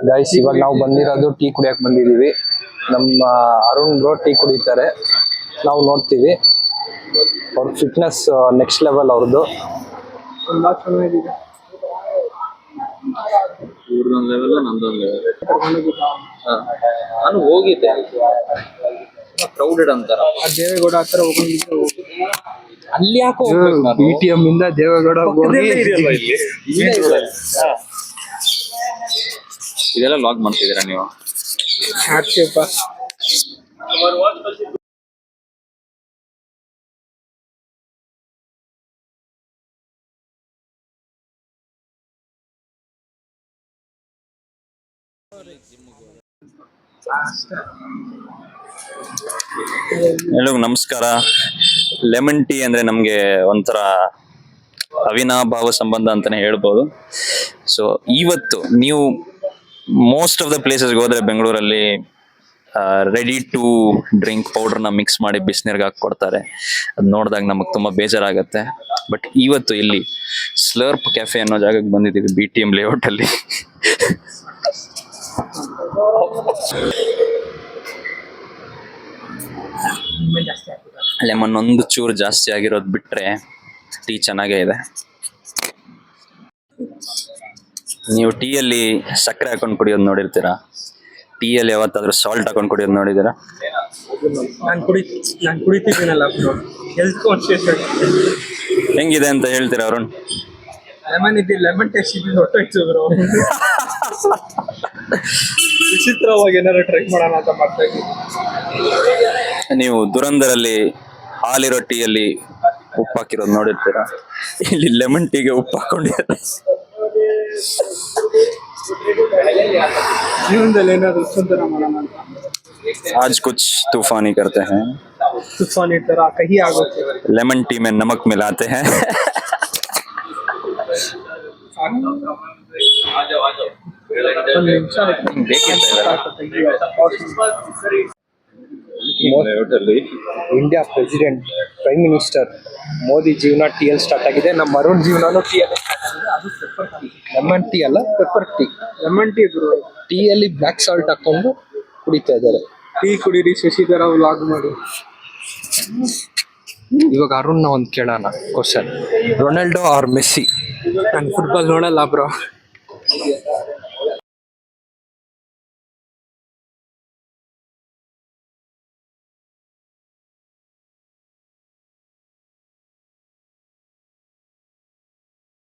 Guys, ಇವಾಗ ನಾವು ಬಂದಿರೋದು ಟೀ ಕುಡಿಯಕ್ ಬಂದಿದೀವಿ. ನಮ್ಮ ಅರುಣ್ ಬ್ರೋ ಟೀ ಕುಡಿತಾರೆ, ನಾವು ನೋಡ್ತೀವಿ. ಅವ್ರ ಫಿಟ್ನೆಸ್ ನೆಕ್ಸ್ಟ್ ಲೆವೆಲ್ ಅವ್ರದ್ದು. ತುಂಬಾ ಚೆನ್ನಾಗಿದೆ. ಇವ್ರದೊಂದು ಲೆವೆಲ್, ನಂದೊಂದು ಲೆವೆಲ್. ನಾನು ಹೋಗಿದ್ದೆ, ಕ್ರೌಡೆಡ್ ಅಂತಾರ. ದೇವೇಗೌಡ ಹತ್ರ ಹೋಗಿದ್ರೆ ಅಲ್ಲಿ ಯಾಕೋ BTM ಇಂದ ದೇವೇಗೌಡ ಇದೆಲ್ಲ ಲಾಗ್ ಮಾಡ್ತಿದ್ದೀರಾ ನೀವು? ಎಲ್ಲರಿಗೂ ನಮಸ್ಕಾರ. ಲೆಮನ್ ಟೀ ಅಂದ್ರೆ ನಮ್ಗೆ ಒಂಥರ ಅವಿನಾಭಾವ ಸಂಬಂಧ ಅಂತಾನೆ ಹೇಳ್ಬೋದು. ಸೊ ಇವತ್ತು ನೀವು ಮೋಸ್ಟ್ ಆಫ್ ದ ಪ್ಲೇಸಸ್ಗೆ ಹೋದ್ರೆ ಬೆಂಗಳೂರಲ್ಲಿ ರೆಡಿ ಟು ಡ್ರಿಂಕ್ ಪೌಡರ್ನ ಮಿಕ್ಸ್ ಮಾಡಿ ಬಿಸಿನೀರ್ಗೆ ಹಾಕಿ ಕೊಡ್ತಾರೆ. ಅದು ನೋಡಿದಾಗ ನಮಗೆ ತುಂಬ ಬೇಜಾರಾಗತ್ತೆ. ಬಟ್ ಇವತ್ತು ಇಲ್ಲಿ ಸ್ಲರ್ಪ್ ಕೆಫೆ ಅನ್ನೋ ಜಾಗಕ್ಕೆ ಬಂದಿದ್ದೀವಿ, BTM ಲೇಔಟ್ ಅಲ್ಲಿ. ಲೆಮನ್ ಒಂದು ಚೂರು ಜಾಸ್ತಿ ಆಗಿರೋದು ಬಿಟ್ರೆ ಟೀ ಚೆನ್ನಾಗೇ ಇದೆ. ನೀವು ಟೀಯಲ್ಲಿ ಸಕ್ಕರೆ ಹಾಕೊಂಡು ಕುಡಿಯೋದು ನೋಡಿರ್ತೀರಾ? ಟೀಯಲ್ಲಿ ಯಾವತ್ತಾದ್ರೂ ಸಾಲ್ಟ್ ಹಾಕೊಂಡು ಕುಡಿಯೋದು ನೋಡಿದ್ದೀರಾ? ನಾನು ಕುಡಿತಿದ್ದೀನಲ್ಲ, ಹೆಲ್ತ್ ಕಾನ್ಶಿಯಸ್. ಹೆಂಗಿದೆ ಅಂತ ಹೇಳ್ತೀರಾ ಅರುಣ್? ಲೆಮನ್ ಟೇಸ್ಟ್ ಇದ್ದು ಹೊಟ್ಟೋಯ್ತು ಬ್ರೋ. ವಿಚಿತ್ರವಾಗಿ ಏನಾದ್ರು ಟ್ರೈ ಮಾಡೋಣ ಅಂತ ಮಾಡ್ತಾ ಇದ್ದೀನಿ. ನೀವು ದುರಂದರಲ್ಲಿ ಹಾಲಿರೋ ಟೀಯಲ್ಲಿ ಉಪ್ಪು ಹಾಕಿರೋದು ನೋಡಿರ್ತೀರಾ? ಇಲ್ಲಿ ಲೆಮನ್ ಟೀಗೆ ಉಪ್ಪು ಹಾಕೊಂಡಿದ್ದಾರೆ. ಜೀವನದಲ್ಲಿ ಏನಾದ್ರು ಸುಂದರ ಮಾಡೋಣ ಅಂತ. आज कुछ तूफानी करते हैं, तूफानी ತರ ಕಹಿ ಆಗುತ್ತೆ. लेमन टी में नमक मिलाते हैं. India president, prime minister Modi ಜೀವನ ಟೀಯಲ್ಲಿ ಸ್ಟಾರ್ಟ್ ಆಗಿದೆ. ನಮ್ಮ ಅರುಣ್ ಜೀವನನು ಟೀಯಲ್ಲಿ ಸ್ಟಾರ್ಟ್ ಆಗಿದೆ. ಅದು ಲೆಮನ್ ಟೀ ಅಲ್ಲ, ಪೆಪ್ಪರ್ ಟೀ. ಲೆಮನ್ ಟೀ ಟೀಯಲ್ಲಿ ಬ್ಲ್ಯಾಕ್ ಸಾಲ್ಟ್ ಹಾಕೊಂಡು ಕುಡಿತಾ ಇದ್ದಾರೆ. ಟೀ ಕುಡೀರಿ, ಶಶಿಧರ ವ್ಲಾಗ್ ಮಾಡಿ. ಇವಾಗ ಅರುಣ್ನ ಒಂದು ಕೇಳೋಣ ಕ್ವಶನ್. Ronaldo or Messi? ನಾನು ಫುಟ್ಬಾಲ್ ನೋಡಲ್ಲ ಬ್ರೋ.